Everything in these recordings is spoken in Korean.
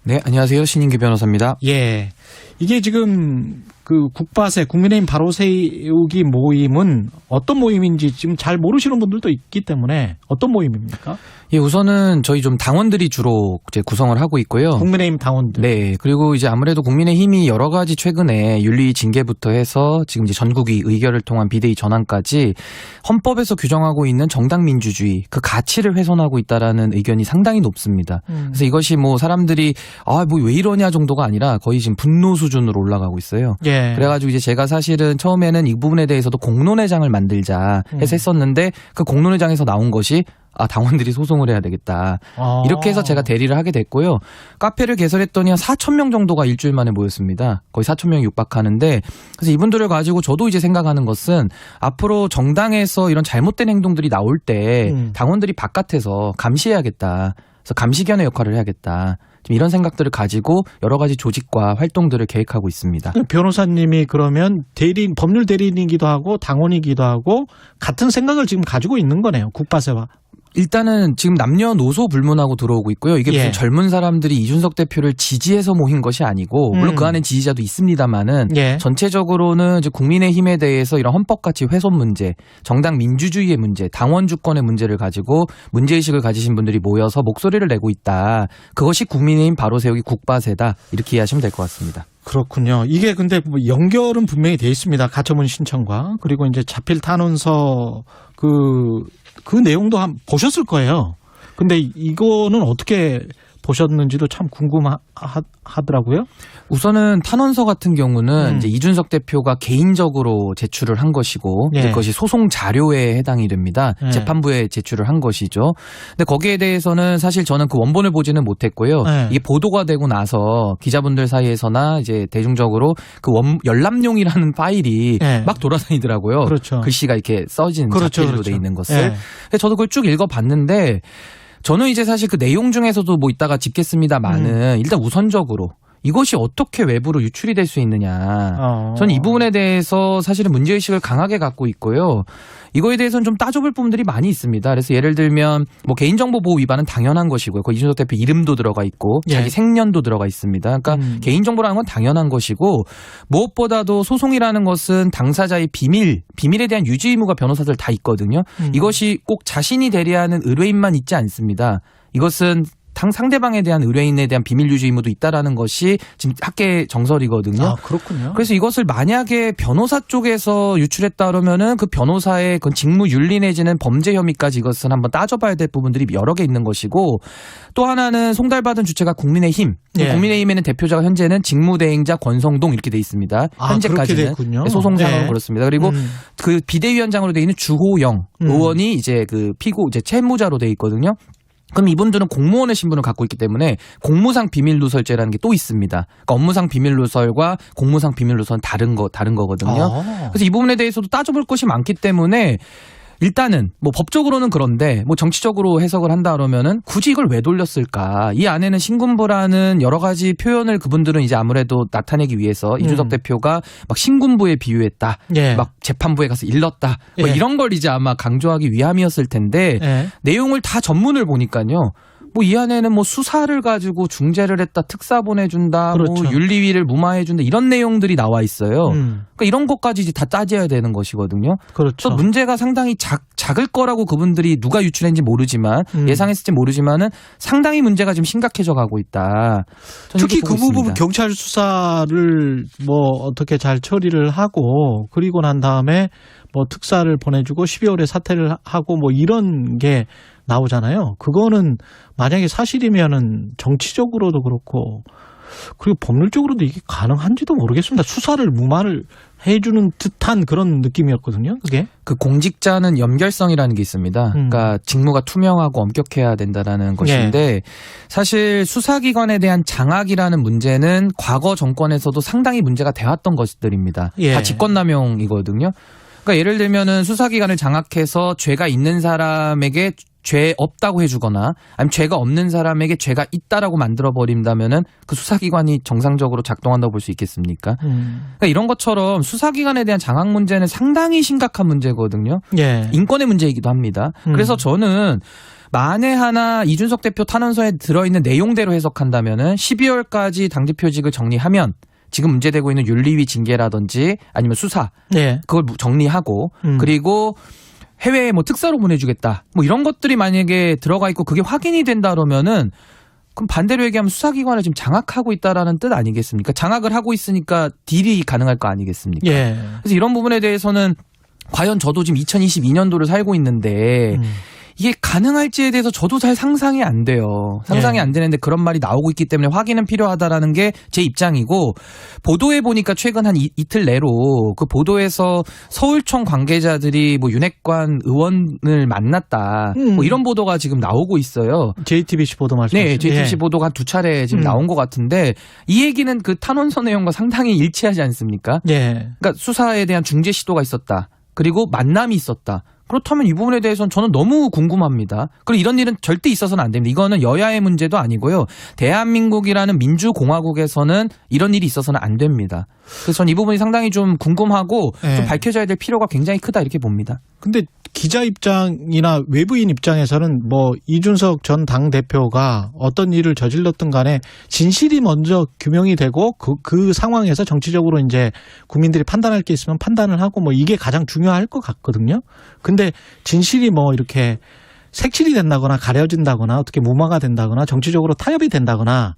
네, 안녕하세요. 신인규 변호사입니다. 예. 이게 지금 그 국바세 국민의힘 바로 세우기 모임은 어떤 모임인지 지금 잘 모르시는 분들도 있기 때문에 어떤 모임입니까? 예, 우선은 저희 좀 당원들이 주로 이제 구성을 하고 있고요. 국민의힘 당원들. 네, 그리고 이제 아무래도 국민의힘이 여러 가지 최근에 윤리 징계부터 해서 지금 이제 전국위 의결을 통한 비대위 전환까지 헌법에서 규정하고 있는 정당 민주주의 그 가치를 훼손하고 있다라는 의견이 상당히 높습니다. 그래서 이것이 뭐 사람들이 뭐 왜 이러냐 정도가 아니라 거의 지금 분노 수준으로 올라가고 있어요. 예. 그래가지고 이제 제가 사실은 처음에는 이 부분에 대해서도 공론회장을 만들자 해서 했었는데 그 공론회장에서 나온 것이 당원들이 소송을 해야 되겠다. 이렇게 해서 제가 대리를 하게 됐고요. 카페를 개설했더니 한 4,000명 정도가 일주일 만에 모였습니다. 거의 4,000명이 육박하는데 그래서 이분들을 가지고 저도 이제 생각하는 것은 앞으로 정당에서 이런 잘못된 행동들이 나올 때 당원들이 바깥에서 감시해야겠다. 그래서 감시견의 역할을 해야겠다. 이런 생각들을 가지고 여러 가지 조직과 활동들을 계획하고 있습니다. 변호사님이 그러면 법률 대리인이기도 하고 당원이기도 하고 같은 생각을 지금 가지고 있는 거네요. 국바세와. 일단은 지금 남녀노소 불문하고 들어오고 있고요. 이게 무슨 젊은 사람들이 이준석 대표를 지지해서 모인 것이 아니고 물론 그 안에 지지자도 있습니다만은 전체적으로는 이제 국민의힘에 대해서 이런 헌법가치 훼손 문제, 정당 민주주의의 문제, 당원 주권의 문제를 가지고 문제의식을 가지신 분들이 모여서 목소리를 내고 있다. 그것이 국민의힘 바로 세우기 국바세다. 이렇게 이해하시면 될 것 같습니다. 그렇군요. 이게 근데 뭐 연결은 분명히 돼 있습니다. 가처분 신청과. 그리고 이제 자필 탄원서 그 내용도 보셨을 거예요. 근데 이거는 어떻게 보셨는지도 참 궁금하더라고요. 우선은 탄원서 같은 경우는 이제 이준석 대표가 개인적으로 제출을 한 것이고 이제 그것이 소송 자료에 해당이 됩니다. 재판부에 제출을 한 것이죠. 근데 거기에 대해서는 사실 저는 그 원본을 보지는 못했고요. 이게 보도가 되고 나서 기자분들 사이에서나 이제 대중적으로 그 열람용이라는 파일이 막 돌아다니더라고요. 그렇죠. 글씨가 이렇게 써진 자필로 돼 있는 것을. 근데 저도 그걸 쭉 읽어봤는데 저는 이제 사실 그 내용 중에서도 뭐 이따가 짚겠습니다만은 일단 우선적으로 이것이 어떻게 외부로 유출이 될 수 있느냐. 저는 이 부분에 대해서 사실은 문제의식을 강하게 갖고 있고요. 이거에 대해서는 좀 따져볼 부분들이 많이 있습니다. 그래서 예를 들면 뭐 개인정보보호 위반은 당연한 것이고요. 그 이준석 대표 이름도 들어가 있고 자기 생년도 들어가 있습니다. 그러니까 개인정보라는 건 당연한 것이고 무엇보다도 소송이라는 것은 당사자의 비밀에 대한 유지 의무가 변호사들 다 있거든요. 이것이 꼭 자신이 대리하는 의뢰인만 있지 않습니다. 이것은 상대방에 대한 의뢰인에 대한 비밀 유지 의무도 있다라는 것이 지금 학계 정설이거든요. 그렇군요. 그래서 이것을 만약에 변호사 쪽에서 유출했다 그러면은 그 변호사의 그 직무 윤리 내지는 범죄 혐의까지 이것은 한번 따져봐야 될 부분들이 여러 개 있는 것이고 또 하나는 송달받은 주체가 국민의힘. 국민의힘에는 대표자가 현재는 직무대행자 권성동 이렇게 돼 있습니다. 현재까지는 소송상으로 그렇습니다. 그리고 그 비대위원장으로 돼 있는 주호영 의원이 이제 그 이제 채무자로 돼 있거든요. 그럼 이분들은 공무원의 신분을 갖고 있기 때문에 공무상 비밀누설죄라는 게 또 있습니다. 그러니까 업무상 비밀누설과 공무상 비밀누설은 다른 거거든요. 그래서 이 부분에 대해서도 따져볼 것이 많기 때문에 일단은 뭐 법적으로는 그런데 뭐 정치적으로 해석을 한다 그러면은 굳이 이걸 왜 돌렸을까? 이 안에는 신군부라는 여러 가지 표현을 그분들은 이제 아무래도 나타내기 위해서 이준석 대표가 막 신군부에 비유했다. 막 재판부에 가서 일렀다. 뭐 이런 걸 이제 아마 강조하기 위함이었을 텐데 내용을 다 전문을 보니까요. 뭐 이 안에는 뭐 수사를 가지고 중재를 했다, 특사 보내준다, 뭐 윤리위를 무마해준다 이런 내용들이 나와 있어요. 그러니까 이런 것까지 이제 다 따져야 되는 것이거든요. 그래서 문제가 상당히 작을 거라고 그분들이 누가 유출했는지 모르지만 예상했을지 모르지만은 상당히 문제가 지금 심각해져 가고 있다. 특히 그 부분 경찰 수사를 뭐 어떻게 잘 처리를 하고 그리고 난 다음에 뭐 특사를 보내주고 12월에 사퇴를 하고 뭐 이런 게 나오잖아요. 그거는 만약에 사실이면은 정치적으로도 그렇고 그리고 법률적으로도 이게 가능한지도 모르겠습니다. 수사를 무마를 해주는 듯한 그런 느낌이었거든요. 그게 그 공직자는 연결성이라는 게 있습니다. 그러니까 직무가 투명하고 엄격해야 된다라는 것인데 사실 수사기관에 대한 장악이라는 문제는 과거 정권에서도 상당히 문제가 되었던 것들입니다. 다 직권남용이거든요. 그러니까 예를 들면은 수사기관을 장악해서 죄가 있는 사람에게 죄 없다고 해주거나 아니면 죄가 없는 사람에게 죄가 있다라고 만들어버린다면은 그 수사기관이 정상적으로 작동한다고 볼 수 있겠습니까? 그러니까 이런 것처럼 수사기관에 대한 장악 문제는 상당히 심각한 문제거든요. 인권의 문제이기도 합니다. 그래서 저는 만에 하나 이준석 대표 탄원서에 들어있는 내용대로 해석한다면은 12월까지 당대표직을 정리하면 지금 문제되고 있는 윤리위 징계라든지 아니면 수사 예. 그걸 정리하고 그리고 해외에 뭐 특사로 보내주겠다 뭐 이런 것들이 만약에 들어가 있고 그게 확인이 된다 그러면은 그럼 반대로 얘기하면 수사기관을 지금 장악하고 있다라는 뜻 아니겠습니까? 장악을 하고 있으니까 딜이 가능할 거 아니겠습니까? 예. 그래서 이런 부분에 대해서는 과연 저도 지금 2022년도를 살고 있는데 이게 가능할지에 대해서 저도 잘 상상이 안 돼요. 상상이 안 되는데 그런 말이 나오고 있기 때문에 확인은 필요하다라는 게 제 입장이고 보도에 보니까 최근 한 이틀 내로 그 보도에서 서울청 관계자들이 뭐 윤핵관 의원을 만났다. 뭐 이런 보도가 지금 나오고 있어요. JTBC 보도 말씀하시죠? 네, JTBC 보도가 한 두 차례 지금 나온 것 같은데 이 얘기는 그 탄원서 내용과 상당히 일치하지 않습니까? 예. 그러니까 수사에 대한 중재 시도가 있었다. 그리고 만남이 있었다. 그렇다면 이 부분에 대해서는 저는 너무 궁금합니다. 그리고 이런 일은 절대 있어서는 안 됩니다. 이거는 여야의 문제도 아니고요. 대한민국이라는 민주공화국에서는 이런 일이 있어서는 안 됩니다. 그래서 저는 이 부분이 상당히 좀 궁금하고 좀 밝혀져야 될 필요가 굉장히 크다 이렇게 봅니다. 근데 기자 입장이나 외부인 입장에서는 뭐 이준석 전 당대표가 어떤 일을 저질렀든 간에 진실이 먼저 규명이 되고 그 상황에서 정치적으로 이제 국민들이 판단할 게 있으면 판단을 하고 뭐 이게 가장 중요할 것 같거든요. 근데 진실이 뭐 이렇게 색칠이 된다거나 가려진다거나 어떻게 무마가 된다거나 정치적으로 타협이 된다거나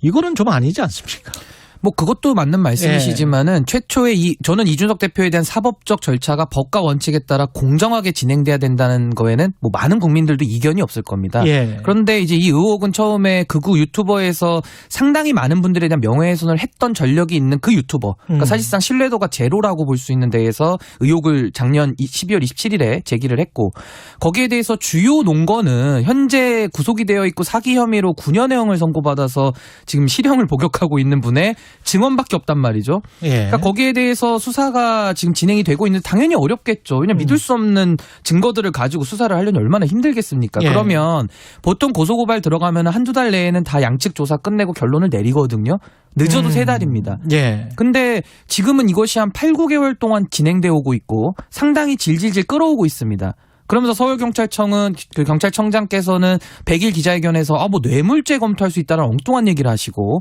이거는 좀 아니지 않습니까? 뭐 그것도 맞는 말씀이시지만은 최초에 저는 이준석 대표에 대한 사법적 절차가 법과 원칙에 따라 공정하게 진행돼야 된다는 거에는 뭐 많은 국민들도 이견이 없을 겁니다. 예. 그런데 이제 이 의혹은 처음에 극우 유튜버에서 상당히 많은 분들에 대한 명예훼손을 했던 전력이 있는 그 유튜버. 그러니까 사실상 신뢰도가 제로라고 볼 수 있는 데에서 의혹을 작년 12월 27일에 제기를 했고 거기에 대해서 주요 논거는 현재 구속이 되어 있고 사기 혐의로 9년형을 선고받아서 지금 실형을 복역하고 있는 분의 증언밖에 없단 말이죠. 예. 그러니까 거기에 대해서 수사가 지금 진행이 되고 있는데 당연히 어렵겠죠. 왜냐하면 믿을 수 없는 증거들을 가지고 수사를 하려니 얼마나 힘들겠습니까? 예. 그러면 보통 고소고발 들어가면 한두 달 내에는 다 양측 조사 끝내고 결론을 내리거든요. 늦어도 3달입니다. 예. 근데 지금은 이것이 한 8, 9개월 동안 진행되어 오고 있고 상당히 질질질 끌어오고 있습니다. 그러면서 서울경찰청은 그 경찰청장께서는 100일 기자회견에서 뭐 뇌물죄 검토할 수 있다는 엉뚱한 얘기를 하시고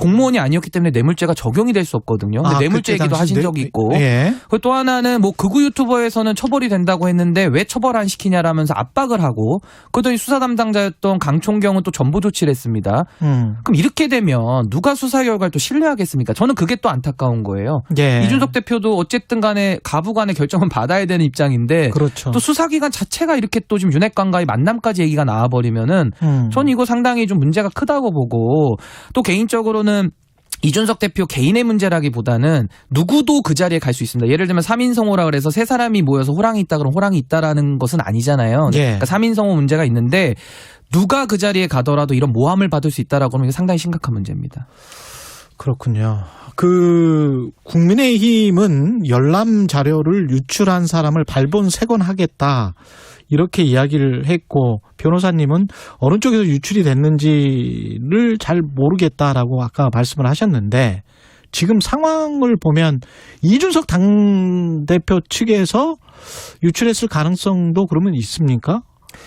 공무원이 아니었기 때문에 뇌물죄가 적용이 될 수 없거든요. 근데 뇌물죄 얘기도 하신 적이 있고 예. 그리고 또 하나는 뭐 극우 유튜버에서는 처벌이 된다고 했는데 왜 처벌 안 시키냐라면서 압박을 하고 그러더니 수사 담당자였던 강 총경은 또 전보 조치를 했습니다. 그럼 이렇게 되면 누가 수사 결과를 또 신뢰하겠습니까? 저는 그게 또 안타까운 거예요. 예. 이준석 대표도 어쨌든 간에 가부간의 결정은 받아야 되는 입장인데 그렇죠. 또 수사기관 자체가 이렇게 또 지금 윤핵관과의 만남까지 얘기가 나와버리면은 전 이거 상당히 좀 문제가 크다고 보고 또 개인적으로는 이준석 대표 개인의 문제라기보다는 누구도 그 자리에 갈 수 있습니다. 예를 들면 3인성호라 그래서 세 사람이 모여서 호랑이 있다 그러면 호랑이 있다라는 것은 아니잖아요. 예. 그러니까 3인성호 문제가 있는데 누가 그 자리에 가더라도 이런 모함을 받을 수 있다라고 하면 이게 상당히 심각한 문제입니다. 그렇군요. 국민의힘은 열람 자료를 유출한 사람을 발본색원하겠다. 이렇게 이야기를 했고 변호사님은 어느 쪽에서 유출이 됐는지를 잘 모르겠다라고 아까 말씀을 하셨는데 지금 상황을 보면 이준석 당대표 측에서 유출했을 가능성도 그러면 있습니까?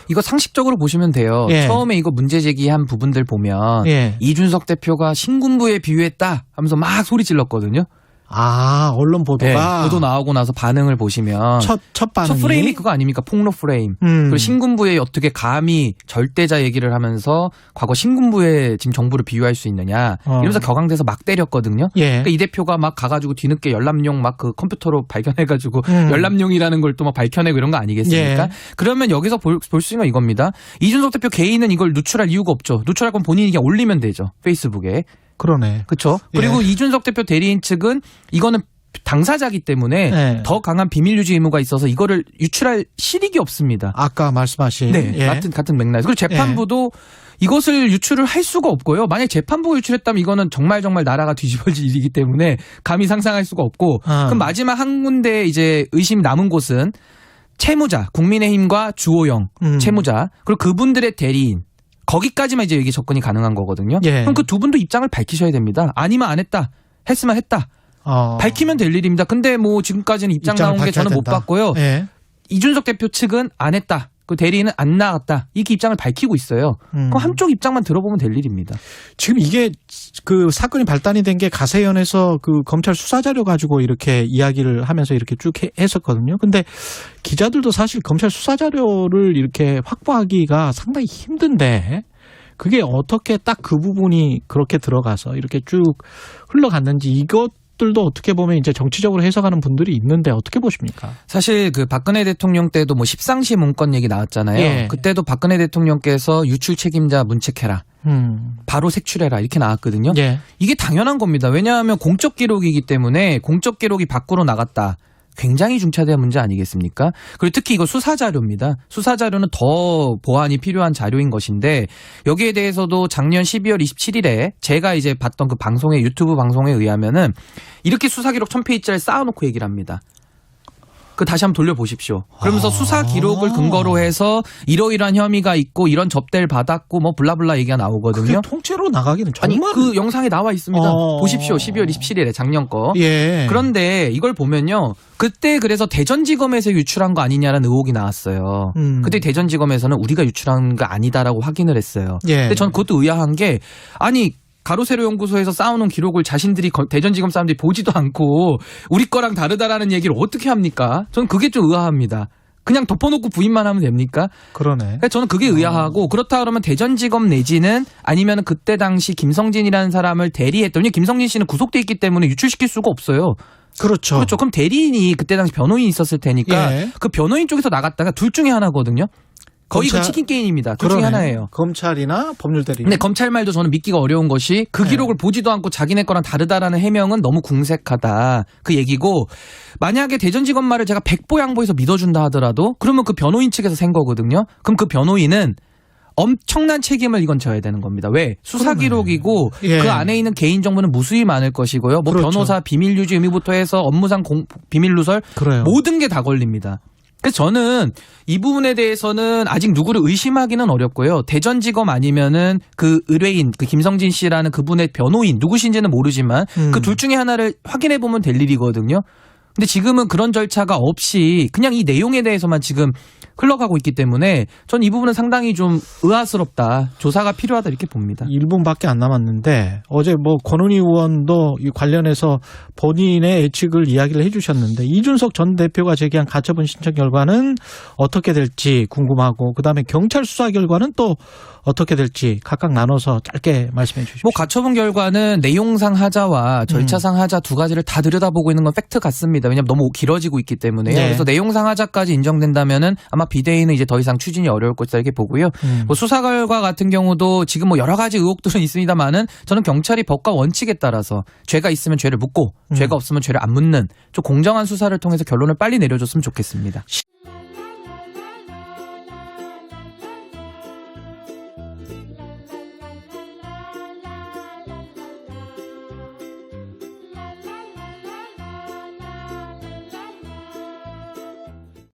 이거 상식적으로 보시면 돼요. 예. 처음에 이거 문제 제기한 부분들 보면 예. 이준석 대표가 신군부에 비유했다 하면서 막 소리 질렀거든요. 언론 보도가 네, 보도 나오고 나서 반응을 보시면 첫 반응이 첫 프레임이 그거 아닙니까? 폭로 프레임. 그리고 신군부에 어떻게 감히 절대자 얘기를 하면서 과거 신군부에 지금 정부를 비유할 수 있느냐 이러면서 격앙돼서 막 때렸거든요. 예. 그러니까 이 대표가 막 가가지고 뒤늦게 열람용 막 그 컴퓨터로 발견해가지고 열람용이라는 걸 또 막 밝혀내고 이런 거 아니겠습니까? 예. 그러면 여기서 볼 수 있는 건 이겁니다. 이준석 대표 개인은 이걸 누출할 이유가 없죠. 누출할 건 본인이 그냥 올리면 되죠. 페이스북에. 그러네. 그렇죠. 그리고 예. 이준석 대표 대리인 측은 이거는 당사자기 때문에 네. 더 강한 비밀 유지 의무가 있어서 이거를 유출할 실익이 없습니다. 아까 말씀하신 네, 예. 같은 맥락. 그리고 재판부도 이것을 유출을 할 수가 없고요. 만약 재판부가 유출했다면 이거는 정말 나라가 뒤집어질 일이기 때문에 감히 상상할 수가 없고. 그럼 마지막 한 군데 이제 의심이 남은 곳은 채무자, 국민의힘과 주호영 채무자 그리고 그분들의 대리인. 거기까지만 이제 여기 접근이 가능한 거거든요. 예. 그럼 그 두 분도 입장을 밝히셔야 됩니다. 아니면 안 했다. 했으면 했다. 밝히면 될 일입니다. 근데 뭐 지금까지는 입장 나온 게 저는 못 봤고요. 예. 이준석 대표 측은 안 했다. 그 대리인은 안 나갔다. 이렇게 입장을 밝히고 있어요. 그럼 한쪽 입장만 들어보면 될 일입니다. 지금 이게 그 사건이 발단이 된 게 가세연에서 그 검찰 수사 자료 가지고 이렇게 이야기를 하면서 이렇게 쭉 했었거든요. 근데 기자들도 사실 검찰 수사 자료를 이렇게 확보하기가 상당히 힘든데 그게 어떻게 딱 그 부분이 그렇게 들어가서 이렇게 쭉 흘러갔는지 이것들도 어떻게 보면 이제 정치적으로 해석하는 분들이 있는데 어떻게 보십니까? 사실 그 박근혜 대통령 때도 뭐 십상시 문건 얘기 나왔잖아요. 예. 그때도 박근혜 대통령께서 유출 책임자 문책해라. 바로 색출해라 이렇게 나왔거든요. 예. 이게 당연한 겁니다. 왜냐하면 공적 기록이기 때문에 공적 기록이 밖으로 나갔다. 굉장히 중차대한 문제 아니겠습니까? 그리고 특히 이거 수사 자료입니다. 수사 자료는 더 보완이 필요한 자료인 것인데 여기에 대해서도 작년 12월 27일에 제가 이제 봤던 그 방송에 유튜브 방송에 의하면은 이렇게 수사 기록 1000페이지를 쌓아놓고 얘기를 합니다. 그 다시 한번 돌려보십시오. 그러면서 수사 기록을 근거로 해서 이러이러한 혐의가 있고 이런 접대를 받았고 뭐 블라블라 얘기가 나오거든요. 그게 통째로 나가기는 아니 정말 그 영상에 나와 있습니다. 보십시오. 12월 27일에 작년 거. 예. 그런데 이걸 보면요. 그때 그래서 대전지검에서 유출한 거 아니냐라는 의혹이 나왔어요. 그때 대전지검에서는 우리가 유출한 거 아니다라고 확인을 했어요. 예. 근데 전 그것도 의아한 게 아니 가로세로 연구소에서 쌓아놓은 기록을 자신들이 대전지검 사람들이 보지도 않고 우리 거랑 다르다라는 얘기를 어떻게 합니까? 저는 그게 좀 의아합니다. 그냥 덮어놓고 부인만 하면 됩니까? 그러네. 그러니까 저는 그게 의아하고 그렇다 그러면 대전지검 내지는 아니면 그때 당시 김성진이라는 사람을 대리했더니 김성진 씨는 구속돼 있기 때문에 유출시킬 수가 없어요. 그렇죠. 그렇죠. 그럼 대리인이 그때 당시 변호인이 있었을 테니까 예. 그 변호인 쪽에서 나갔다가 둘 중에 하나거든요. 거의 그 치킨 게임입니다. 둘 중에 그러네. 하나예요. 검찰이나 법률 대리인. 근데 검찰 말도 저는 믿기가 어려운 것이 그 기록을 보지도 않고 자기네 거랑 다르다라는 해명은 너무 궁색하다. 그 얘기고 만약에 대전지검 말을 제가 백보 양보해서 믿어준다 하더라도 그러면 그 변호인 측에서 센 거거든요. 그럼 그 변호인은 엄청난 책임을 이건 져야 되는 겁니다. 왜? 수사 기록이고 예. 그 안에 있는 개인 정보는 무수히 많을 것이고요. 뭐 그렇죠. 변호사 비밀 유지 의무부터 해서 업무상 비밀 누설 그래요. 모든 게 다 걸립니다. 그래서 저는 이 부분에 대해서는 아직 누구를 의심하기는 어렵고요. 대전지검 아니면은 그 의뢰인, 그 김성진 씨라는 그분의 변호인 누구신지는 모르지만 그 둘 중에 하나를 확인해 보면 될 일이거든요. 근데 지금은 그런 절차가 없이 그냥 이 내용에 대해서만 지금 흘러가고 있기 때문에 전 이 부분은 상당히 좀 의아스럽다. 조사가 필요하다 이렇게 봅니다. 1분밖에 안 남았는데 어제 뭐 권은희 의원도 이 관련해서 본인의 예측을 이야기를 해주셨는데 이준석 전 대표가 제기한 가처분 신청 결과는 어떻게 될지 궁금하고 그다음에 경찰 수사 결과는 또 어떻게 될지 각각 나눠서 짧게 말씀해 주십시오. 뭐 가처분 결과는 내용상 하자와 절차상 하자 두 가지를 다 들여다보고 있는 건 팩트 같습니다. 왜냐하면 너무 길어지고 있기 때문에요. 네. 그래서 내용상 하자까지 인정된다면은 아마 비대위는 이제 더 이상 추진이 어려울 것이다 이렇게 보고요. 뭐 수사 결과 같은 경우도 지금 뭐 여러 가지 의혹들은 있습니다만은 저는 경찰이 법과 원칙에 따라서 죄가 있으면 죄를 묻고 죄가 없으면 죄를 안 묻는 좀 공정한 수사를 통해서 결론을 빨리 내려줬으면 좋겠습니다.